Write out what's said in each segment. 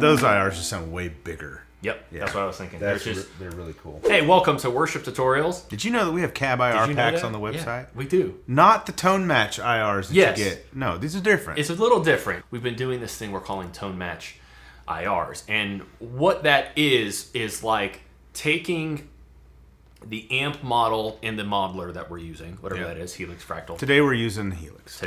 those IRs just sound way bigger. Yep, yeah. That's what I was thinking. They're really cool. Hey, welcome to Worship Tutorials. Did you know that we have cab IR packs on the website? Yeah, we do. Not the tone match IRs that you get. No, these are different. It's a little different. We've been doing this thing we're calling tone match IRs. And what that is like taking the amp model in the modeler that we're using, whatever that is, Helix Fractal. Today we're using Helix.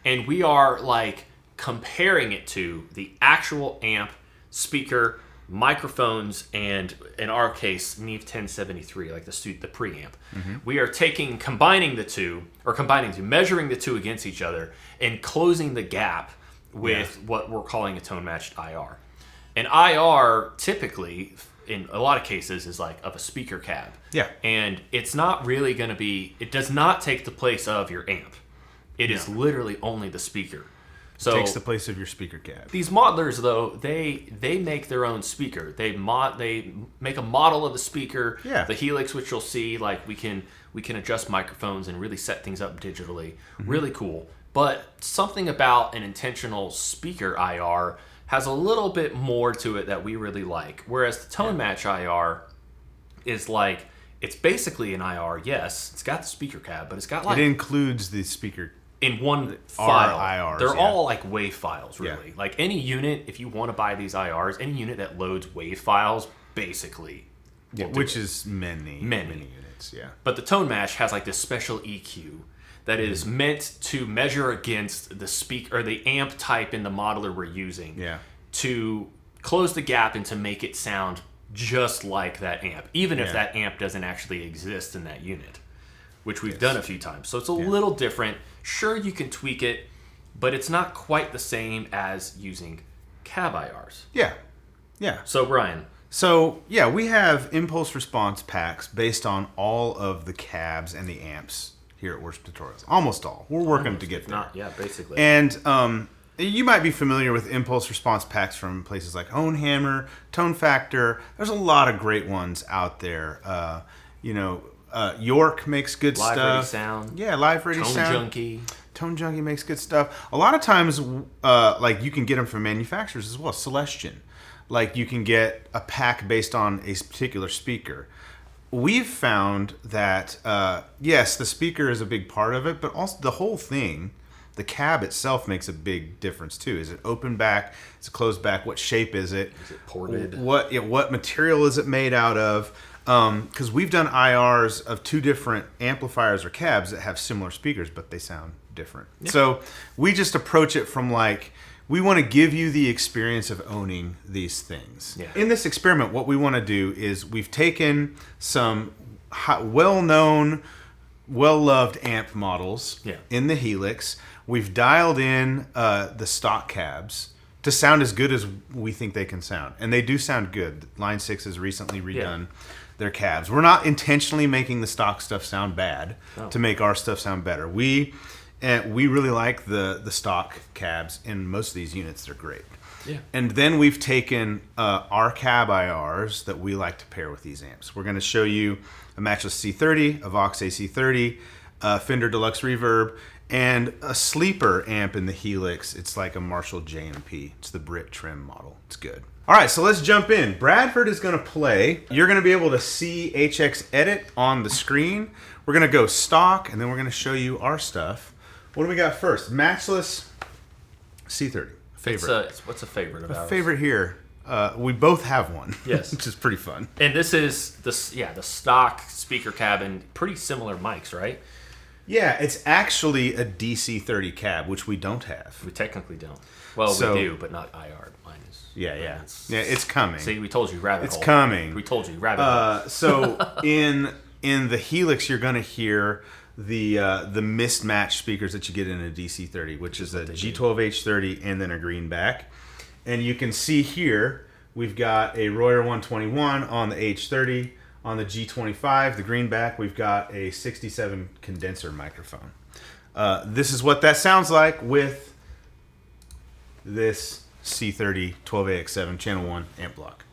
And we are like comparing it to the actual amp, speaker, microphones, and in our case, Neve 1073, like the preamp. Mm-hmm. We are combining the two, measuring the two against each other, and closing the gap with what we're calling a tone matched IR. An IR typically, in a lot of cases, is like of a speaker cab. Yeah. And it's not really going to be, it does not take the place of your amp. It is literally only the speaker. So takes the place of your speaker cab. These modelers, though, they make their own speaker. They make a model of the speaker. Yeah. The Helix, which you'll see, like we can adjust microphones and really set things up digitally. Mm-hmm. Really cool. But something about an intentional speaker IR has a little bit more to it that we really like. Whereas the tone match IR is like, it's basically an IR. Yes, it's got the speaker cab, but it's got like, it includes the speaker in one file. IRs, they're all like WAV files, really. Yeah. Like any unit, if you want to buy these IRs, any unit that loads WAV files, basically. Which is many units, yeah. But the tone match has like this special EQ that is meant to measure against the speaker or the amp type in the modeler we're using. Yeah. To close the gap and to make it sound just like that amp, even if that amp doesn't actually exist in that unit, which we've done a few times. So it's a little different. Sure, you can tweak it, but it's not quite the same as using cab IRs. Yeah. Yeah. So, Brian. So, yeah, we have impulse response packs based on all of the cabs and the amps here at Worship Tutorials. Almost all. We're working to get there. Basically. And you might be familiar with impulse response packs from places like Ownhammer, Tone Factor. There's a lot of great ones out there. York makes good stuff. Live Ready Sound. Yeah, Live Ready Sound. Junkie. Tone Junkie makes good stuff. A lot of times, like you can get them from manufacturers as well. Celestion. Like you can get a pack based on a particular speaker. We've found that, yes, the speaker is a big part of it, but also the whole thing, the cab itself makes a big difference too. Is it open back? Is it closed back? What shape is it? Is it ported? What material is it made out of? Because we've done IRs of two different amplifiers or cabs that have similar speakers, but they sound different. Yeah. So we just approach it from like, we want to give you the experience of owning these things. Yeah. In this experiment, what we want to do is we've taken some well-known, well-loved amp models in the Helix. We've dialed in the stock cabs to sound as good as we think they can sound. And they do sound good. Line 6 has recently redone their cabs. We're not intentionally making the stock stuff sound bad to make our stuff sound better. We really like the stock cabs in most of these units. They're great. Yeah. And then we've taken our cab IRs that we like to pair with these amps. We're going to show you a Matchless C30, a Vox AC30, a Fender Deluxe Reverb, and a sleeper amp in the Helix. It's like a Marshall JMP. It's the Brit trim model. It's good. All right, so let's jump in. Bradford is going to play. You're going to be able to see HX Edit on the screen. We're going to go stock, and then we're going to show you our stuff. What do we got first? Matchless C30. Favorite. What's a favorite of ours? A favorite here. We both have one. Yes. Which is pretty fun. And this is the stock speaker cab and pretty similar mics, right? Yeah, it's actually a DC30 cab, which we don't have. We technically don't. Well, we do, but not IR. Mine is. Yeah, it's coming. See, we told you rabbit hole. It's coming. We told you rabbit hole. So in the Helix, you're going to hear the mismatched speakers that you get in a DC30, which is a G12H30 and then a greenback. And you can see here, we've got a Royer 121 on the H30. On the G25, the greenback, we've got a 67 condenser microphone. This is what that sounds like with this C30 12AX7 channel 1 amp block.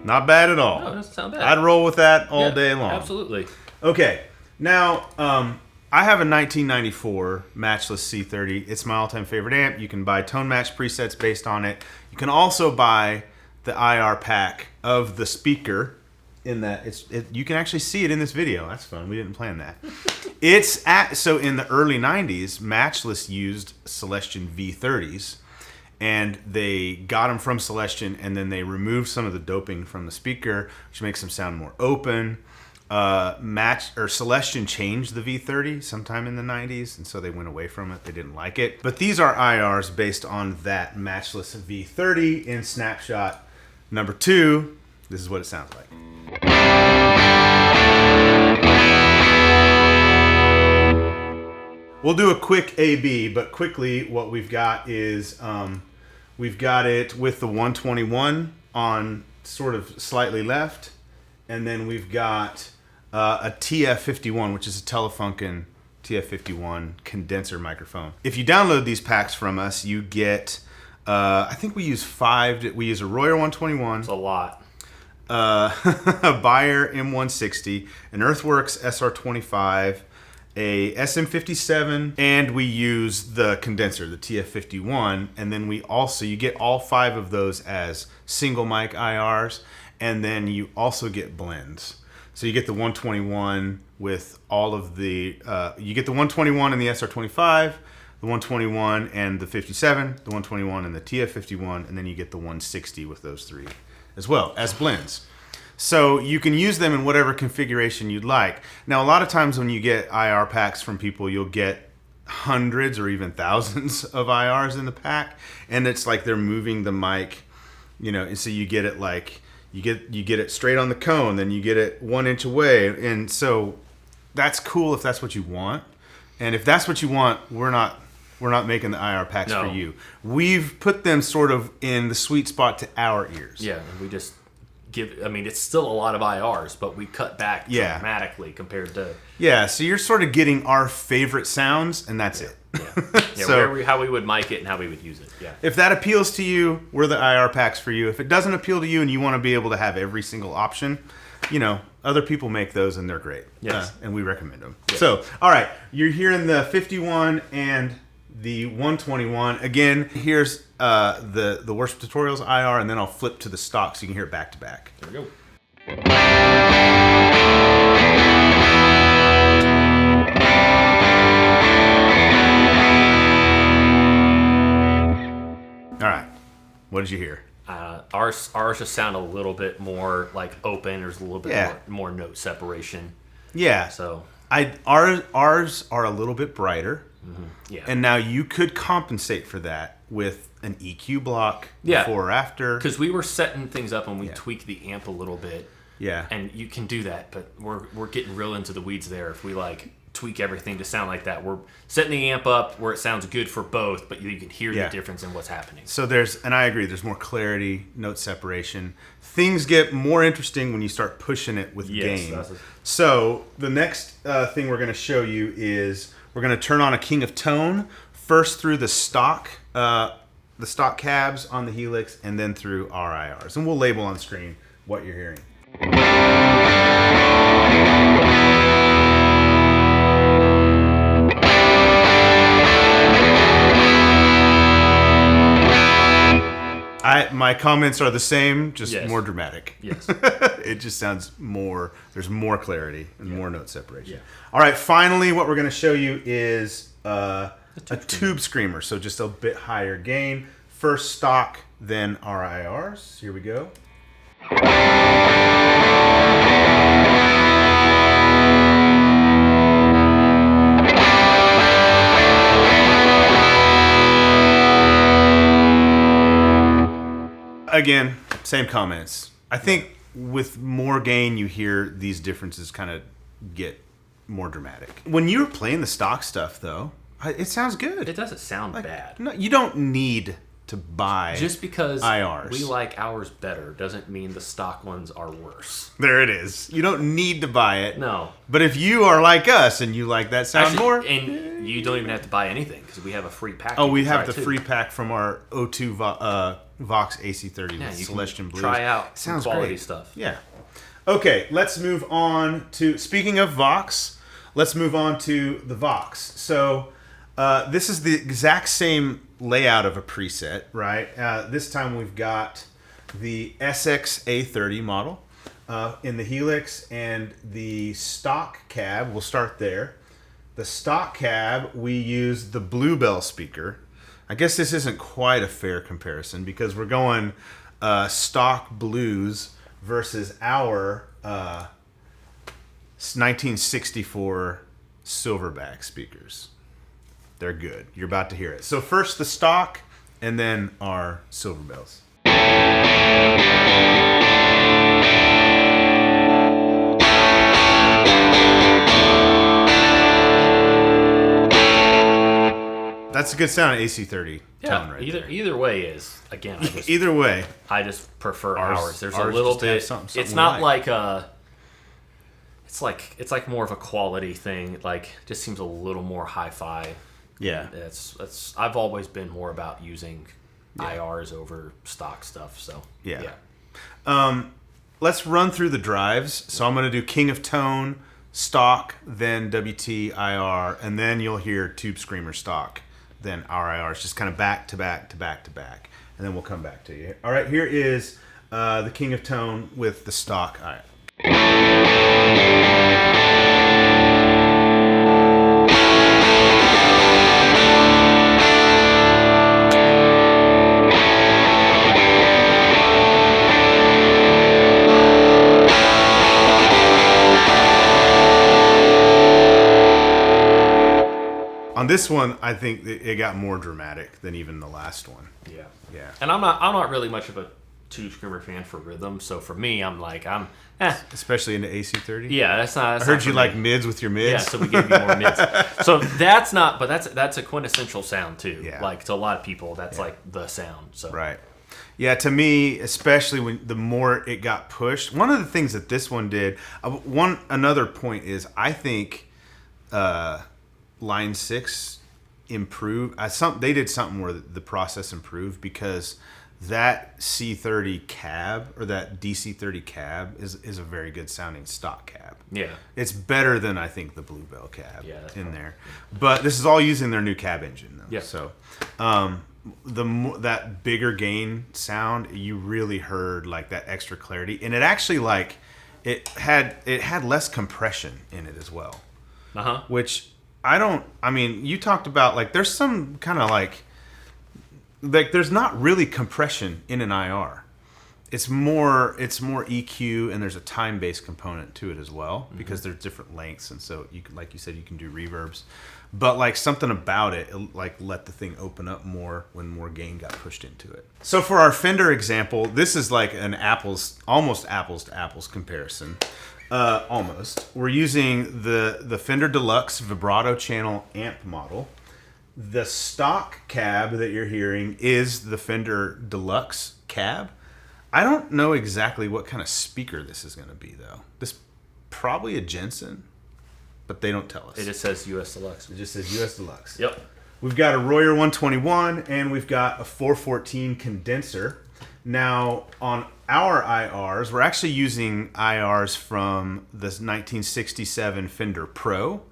Not bad at all. No, it doesn't sound bad. I'd roll with that all day long. Absolutely. Okay, now I have a 1994 Matchless C30. It's my all-time favorite amp. You can buy tone match presets based on it. You can also buy the IR pack of the speaker. In that, you can actually see it in this video. That's fun. We didn't plan that. So in the early 90s, Matchless used Celestion V30s, and they got them from Celestion, and then they removed some of the doping from the speaker, which makes them sound more open. Celestion changed the V30 sometime in the 90s, and so they went away from it. They didn't like it. But these are IRs based on that Matchless V30 in snapshot number 2. This is what it sounds like. We'll do a quick A/B, but quickly what we've got is we've got it with the 121 on sort of slightly left, and then we've got a TF51, which is a Telefunken TF51 condenser microphone. If you download these packs from us, you get, I think we use we use a Royer 121. It's a lot. A Bayer M160, an Earthworks SR25, a SM57, and we use the condenser, the TF51, and then you get all 5 of those as single mic IRs, and then you also get blends. So you get the 121 with all of the, you get the 121 and the SR25, the 121 and the 57, the 121 and the TF51, and then you get the 160 with those 3 as well as blends. So you can use them in whatever configuration you'd like. Now, a lot of times when you get IR packs from people, you'll get hundreds or even thousands of IRs in the pack, and it's like they're moving the mic, and so you get it like you get it straight on the cone, then you get it 1 inch away, and so that's cool if that's what you want. And if that's what you want, we're not making the IR packs for you. We've put them sort of in the sweet spot to our ears. Yeah, and we just it's still a lot of IRs, but we cut back dramatically compared to... Yeah, so you're sort of getting our favorite sounds, and that's it. Yeah, so, how we would mic it and how we would use it. Yeah. If that appeals to you, we're the IR packs for you. If it doesn't appeal to you and you want to be able to have every single option, other people make those and they're great. Yes. And we recommend them. Yeah. So, all right, you're hearing the 51 and the 121. Again, here's the Worship Tutorials IR, and then I'll flip to the stock so you can hear it back to back. There we go. All right, what did you hear? Ours just sound a little bit more like open. There's a little bit more note separation. Yeah. So ours are a little bit brighter. Mm-hmm. Yeah. And now you could compensate for that with an EQ block before or after. Because we were setting things up and we tweak the amp a little bit. Yeah. And you can do that, but we're getting real into the weeds there if we tweak everything to sound like that. We're setting the amp up where it sounds good for both, but you can hear the difference in what's happening. So and I agree, there's more clarity, note separation. Things get more interesting when you start pushing it with gain. So the next thing we're going to show you is we're going to turn on a King of Tone, first through the stock cabs on the Helix, and then through our IRs. And we'll label on screen what you're hearing. My comments are the same, just more dramatic. Yes. It just sounds there's more clarity and more note separation. Yeah. All right, finally, what we're going to show you is a tube screamer, so just a bit higher gain. First stock, then RIRs. Here we go. Again, same comments. I think with more gain, you hear these differences kind of get more dramatic. When you're playing the stock stuff, though, it sounds good. It doesn't sound bad. No, you don't need to buy just because IRs. We like ours better doesn't mean the stock ones are worse. There it is. You don't need to buy it. No. But if you are like us and you like that sound more... And you don't even have to buy anything because we have a free pack. Oh, we have the free pack from our O2 Vox AC30 with Celestion Blues. Try out sounds quality great stuff. Yeah. Okay, let's move on to... Speaking of Vox, let's move on to the Vox. So this is the exact same layout of a preset, right? This time we've got the SX A30 model in the Helix, and the stock cab. We'll start there. The stock cab, we use the Bluebell speaker. I guess this isn't quite a fair comparison because we're going stock blues versus our 1964 Silverback speakers. They're good. You're about to hear it. So first the stock, and then our Silverbells. That's a good sound, AC30 tone right there. Either way is, again, Either way. I just prefer ours. There's ours a little just has bit. something It's not like. it's like more of a quality thing. Like, just seems a little more hi-fi. Yeah. It's I've always been more about using IRs over stock stuff. So yeah. Let's run through the drives. So I'm going to do King of Tone, stock, then WT, IR, and then you'll hear Tube Screamer stock, then RIR. It's just kind of back to back to back to back, and then we'll come back to you. All right, here is the King of Tone with the stock IR. On this one, I think it got more dramatic than even the last one. Yeah. And I'm not really much of a Tube Screamer fan for rhythm. So for me, I'm Especially into AC30. Yeah, that's not. I heard you like mids with your mids. Yeah, so we gave you more mids. So that's not, but that's a quintessential sound too. Yeah. Like, to a lot of people, that's like the sound. So right. Yeah, to me, especially when the more it got pushed. One of the things that this one did. Another point is I think Line 6 improved. They did something where the process improved because that C30 cab, or that DC30 cab, is a very good sounding stock cab. Yeah. It's better than I think the Bluebell cab in probably there. But this is all using their new cab engine though. Yeah. So that bigger gain sound, you really heard like that extra clarity, and it actually it had less compression in it as well. Which you talked about, like, there's some kind of like there's not really compression in an IR. It's more EQ, and there's a time-based component to it as well, because there's different lengths, and so you can, like you said, you can do reverbs. But like something about it like let the thing open up more when more gain got pushed into it. So for our Fender example, this is like an almost apples to apples comparison. Almost. We're using the Fender Deluxe Vibrato Channel amp model. The stock cab that you're hearing is the Fender Deluxe cab. I don't know exactly what kind of speaker this is going to be, though. This probably a Jensen, but they don't tell us. It just says US Deluxe. It just says US Deluxe. Yep. We've got a Royer 121, and we've got a 414 condenser. Now, on our IRs, we're actually using IRs from the 1967 Fender Pro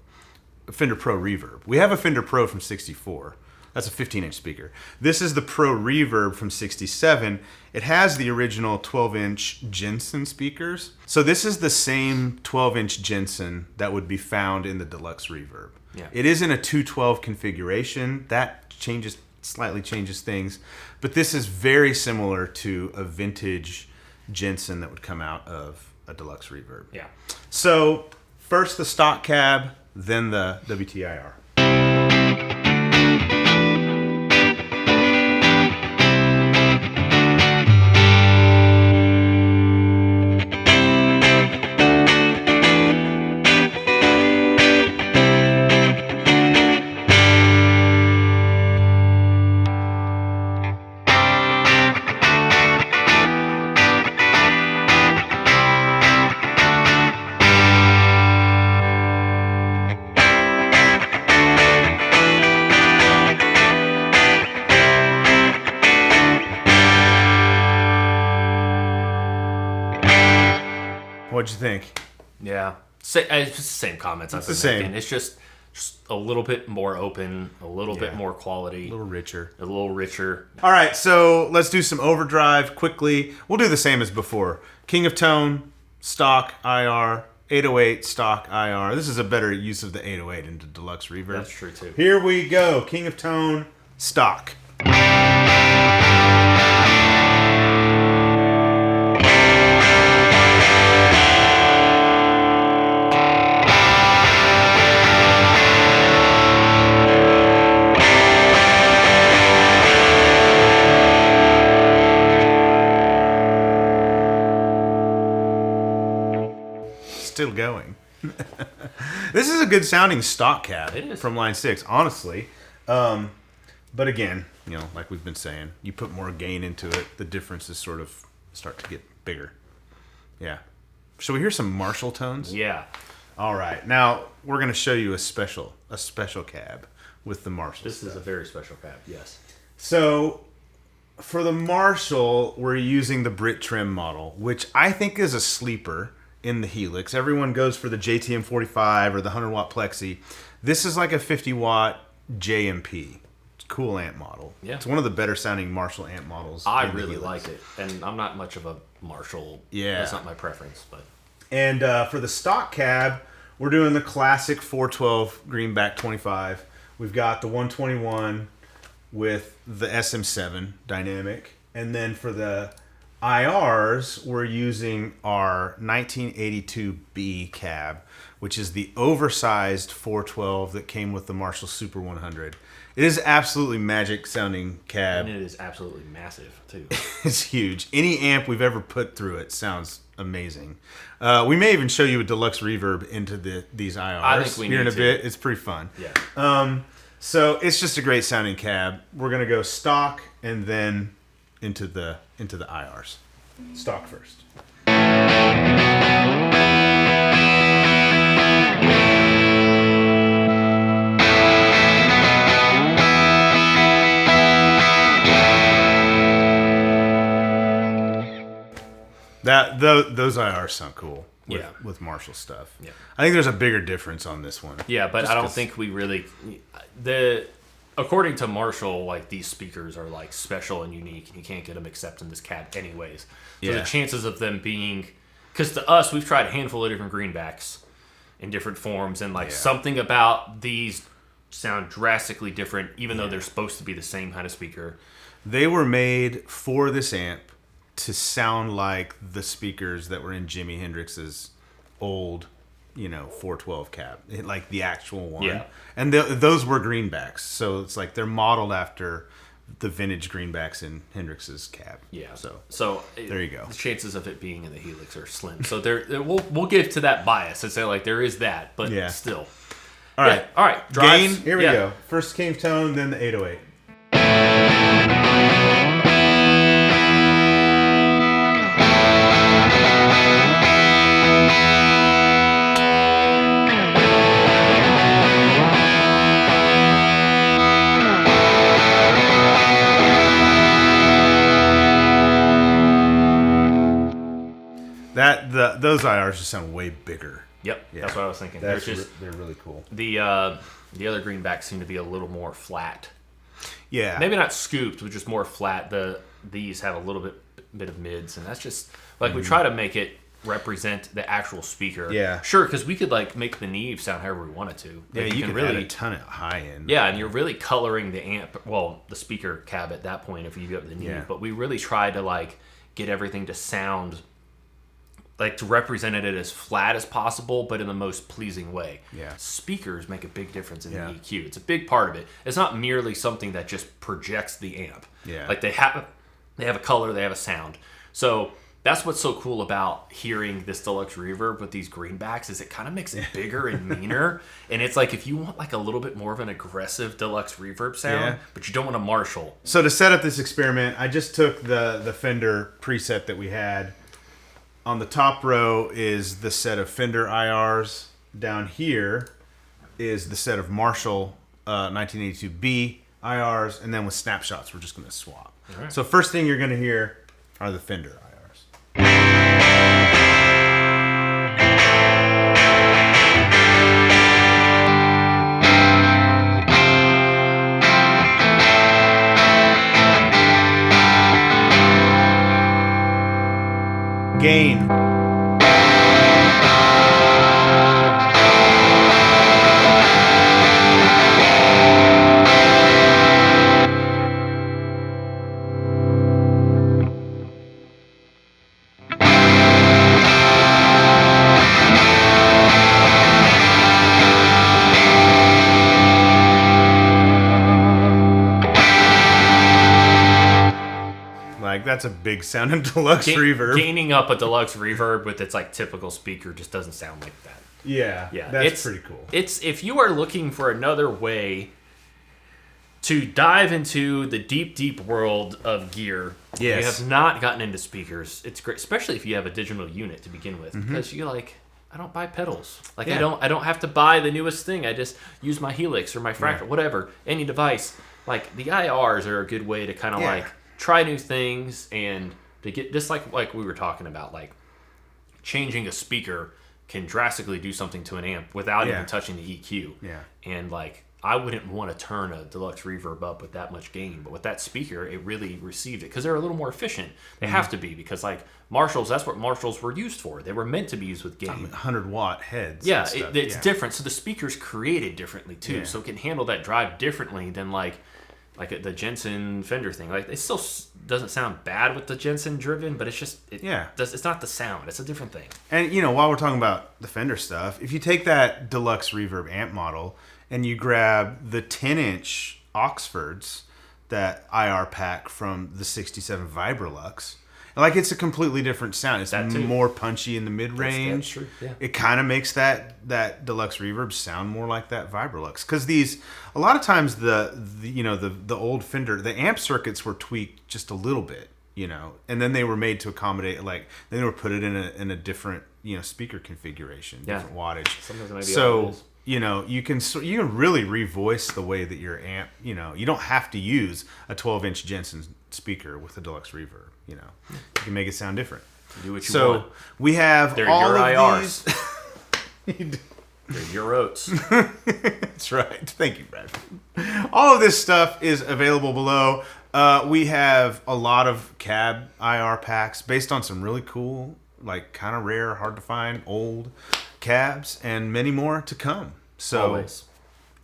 Reverb. We have a Fender Pro from 64. That's a 15-inch speaker. This is the Pro Reverb from 67. It has the original 12-inch Jensen speakers. So this is the same 12-inch Jensen that would be found in the Deluxe Reverb. Yeah. It is in a 212 configuration. That slightly changes things. But this is very similar to a vintage Jensen that would come out of a Deluxe Reverb. Yeah. So first the stock cab, then the WTIR. What'd you think? Yeah. It's the same comments I've been making. Same. It's just a little bit more open, a little bit more quality. A little richer. A little richer. All right, so let's do some overdrive quickly. We'll do the same as before. King of Tone, stock IR, 808, stock IR. This is a better use of the 808 into Deluxe Reverb. That's true, too. Here we go. King of Tone, stock. Still going. This is a good sounding stock cab from line 6, honestly. But again, like we've been saying, you put more gain into it, the differences sort of start to get bigger. Yeah. Shall we hear some Marshall tones? Yeah. All right. Now we're going to show you a special cab with the Marshall. This is a very special cab. Yes. So for the Marshall, we're using the Brit trim model, which I think is a sleeper in the Helix. Everyone goes for the JTM 45 or the 100 watt Plexi. This is like a 50 watt JMP. It's a cool amp model. Yeah. It's one of the better sounding Marshall amp models. I really like it. And I'm not much of a Marshall. Yeah. That's not my preference. But And for the stock cab, we're doing the classic 412 Greenback 25. We've got the 121 with the SM7 dynamic. And then for the IRs, we're using our 1982B cab, which is the oversized 412 that came with the Marshall Super 100. It is absolutely magic sounding cab. And it is absolutely massive, too. It's huge. Any amp we've ever put through it sounds amazing. We may even show you a Deluxe Reverb into these IRs I think we here in need a to. bit. It's pretty fun. Yeah. So it's just a great sounding cab. We're gonna go stock and then into the IRs. Stock first. Those IRs sound cool. With Marshall stuff. Yeah. I think there's a bigger difference on this one. Yeah, but I don't think we really according to Marshall, like these speakers are like special and unique, and you can't get them except in this cab anyways. So the chances of them being, because to us, we've tried a handful of different greenbacks in different forms, and something about these sound drastically different, even though they're supposed to be the same kind of speaker. They were made for this amp to sound like the speakers that were in Jimi Hendrix's old, 412 cab, like the actual one. Yeah. And those were greenbacks, so it's like they're modeled after the vintage greenbacks in Hendrix's cab. Yeah. So there you go. The chances of it being in the Helix are slim. So we'll give to that bias and say like there is that, but still. All right. All right. Drives. Gain. Here we go. First King of Tone, then the 808. Those IRs just sound way bigger. Yep, that's what I was thinking. They're really cool. The other greenbacks seem to be a little more flat. Yeah, maybe not scooped, but just more flat. These have a little bit of mids, and that's just like we try to make it represent the actual speaker. Yeah, sure, because we could like make the Neve sound however we wanted to. Like, you can really add a ton of high end. Yeah, and you're really coloring the amp, the speaker cab at that point if you go to the Neve. Yeah. But we really tried to like get everything to sound like to represent it as flat as possible, but in the most pleasing way. Yeah. Speakers make a big difference in the EQ. It's a big part of it. It's not merely something that just projects the amp. Yeah. Like they have a color, they have a sound. So that's what's so cool about hearing this Deluxe Reverb with these greenbacks is it kind of makes it bigger and meaner. And it's like if you want like a little bit more of an aggressive Deluxe Reverb sound, but you don't want a Marshall. So to set up this experiment, I just took the Fender preset that we had. On the top row is the set of Fender IRs. Down here is the set of Marshall 1982B IRs. And then with snapshots, we're just going to swap. Right. So first thing you're going to hear are the Fender IRs. that's a big sounding Deluxe Reverb. Gaining up a Deluxe Reverb with its like typical speaker just doesn't sound like that. Yeah, that's pretty cool. It's if you are looking for another way to dive into the deep world of gear, yes. you have not gotten into speakers. It's great, especially if you have a digital unit to begin with, because you like. I don't buy pedals. Like I don't have to buy the newest thing. I just use my Helix or my Fractal, whatever, any device. Like the IRs are a good way to kind of like try new things and to get just like we were talking about, like changing a speaker can drastically do something to an amp without even touching the EQ. Yeah. And like I wouldn't want to turn a Deluxe Reverb up with that much gain, but with that speaker, it really received it because they're a little more efficient. They have to be because like Marshalls, that's what Marshalls were used for. They were meant to be used with gain. 100-watt heads. Yeah, it's different. So the speaker's created differently too, so it can handle that drive differently than like the Jensen Fender thing. Like it still doesn't sound bad with the Jensen driven, but it's just it's not the sound. It's a different thing. And while we're talking about the Fender stuff, if you take that Deluxe Reverb amp model and you grab the 10-inch Oxfords, that IR pack from the 67 Vibrolux, like it's a completely different sound. It's more punchy in the mid-range. That's true. Yeah. It kind of makes that Deluxe Reverb sound more like that Vibrolux. Because a lot of times the old Fender, the amp circuits were tweaked just a little bit, and then they were made to accommodate, like then they were put it in a different speaker configuration, different wattage. Sometimes it might be all it is. You can really revoice the way that your amp, you don't have to use a 12-inch Jensen speaker with a Deluxe Reverb, you can make it sound different. Do what you want. So we have They're all your of IRs. these. They're your oats. That's right. Thank you, Brad. All of this stuff is available below. We have a lot of cab IR packs based on some really cool, like kind of rare, hard to find, old cabs, and many more to come. So Always.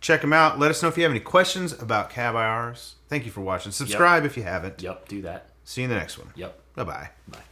Check them out. Let us know if you have any questions about cab IRs. Thank you for watching. Subscribe if you haven't. Yep, do that. See you in the next one. Yep. Bye-bye. Bye.